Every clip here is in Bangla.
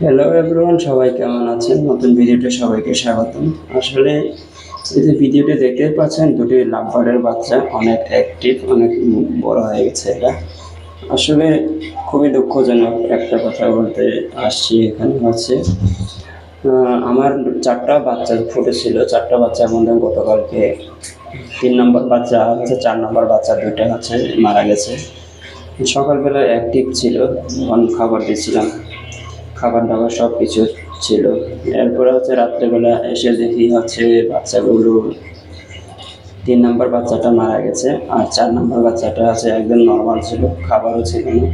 হ্যালো এভরিওয়ান, সবাই কেমন আছেন? নতুন ভিডিওতে সবাইকে স্বাগতম। আসলে এই যে ভিডিওটি দেখতেই পাচ্ছেন, দুটি লাভবার্ডের বাচ্চা অনেক অ্যাক্টিভ, অনেক বড় হয়ে গেছে। এটা আসলে খুবই দুঃখজনক একটা কথা বলতে আসছি। এখানে হচ্ছে আমার চারটা বাচ্চা ফুটেছিল। চারটা বাচ্চার মধ্যে গতকালকে 3 নম্বর বাচ্চা হচ্ছে, 4 নম্বর বাচ্চা দুইটা হচ্ছে মারা গেছে। সকালবেলা অ্যাক্টিভ ছিল, খাবার দিয়েছিলাম, খাবার দাবার সব কিছু ছিল। এরপরে হচ্ছে রাত্রেবেলা এসে দেখি হচ্ছে বাচ্চাগুলো 3 নম্বর বাচ্চাটা মারা গেছে, আর 4 নম্বর বাচ্চাটা হচ্ছে একদম নর্মাল ছিল, খাবারও ছিল না।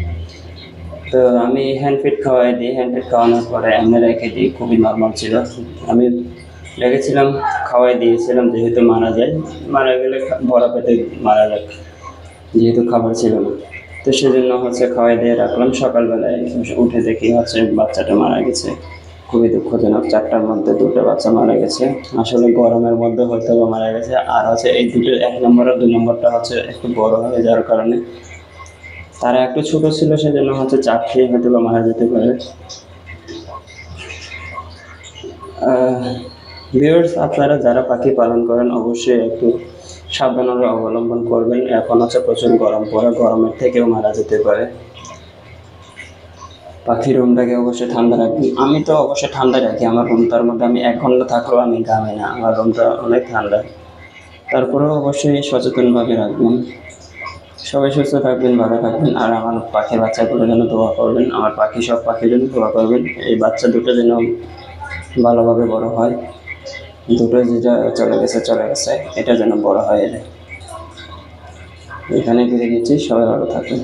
তো আমি হ্যান্ড ফিড খাওয়াই দিই, হ্যান্ড ফিড খাওয়ানোর পরে এমনি রেখে দিই, খুবই নর্মাল ছিল। আমি রেখেছিলাম, খাওয়াই দিয়েছিলাম, যেহেতু মারা যায়, মারা গেলে ভরা পেটে মারা যাক, যেহেতু খাবার ছিল না। তো সেজন্য হচ্ছে খাওয়াই দিয়ে রাখলাম। সকালবেলায় উঠে দেখি হচ্ছে বাচ্চাটা মারা গেছে। খুবই দুঃখজনক, চারটার মধ্যে দুটো বাচ্চা মারা গেছে। আসলে গরমের মধ্যে হয়তো বা মারা গেছে। আর হচ্ছে এই দুটো, 1 নম্বর আর 2 নম্বরটা হচ্ছে একটু বড় হয়ে যাওয়ার কারণে, তারা একটু ছোট ছিল, সেজন্য হচ্ছে চাপ খেয়ে হয়তো বা মারা যেতে পারে। ভিউয়ার্স, আপনারা যারা পাখি পালন করেন অবশ্যই একটু সাবধানতা অবলম্বন করবেন। এখন হচ্ছে প্রচুর গরম পড়ে, গরমের থেকেও মারা যেতে পারে। পাখির রুমটাকে অবশ্যই ঠান্ডা রাখবেন। আমি তো অবশ্যই ঠান্ডা রাখি আমার রুমটার মধ্যে। আমি 1 ঘন্টা থাকলেও আমি ঘামি না, আমার রুমটা অনেক ঠান্ডা। তারপরেও অবশ্যই সচেতনভাবে রাখবেন। সবাই সুস্থ থাকবেন, ভালো থাকবেন, আর আমার পাখির বাচ্চাগুলোর জন্য দোয়া করবেন। আমার সব পাখির জন্য দোয়া করবেন। এই বাচ্চা দুটো যেন ভালোভাবে বড় হয়। দুটো যেটা চলে গেছে চলে গেছে, এটা যেন বড় হয়ে যায়। এখানে ফিরে গেছি, সবাই ভালো থাকবেন।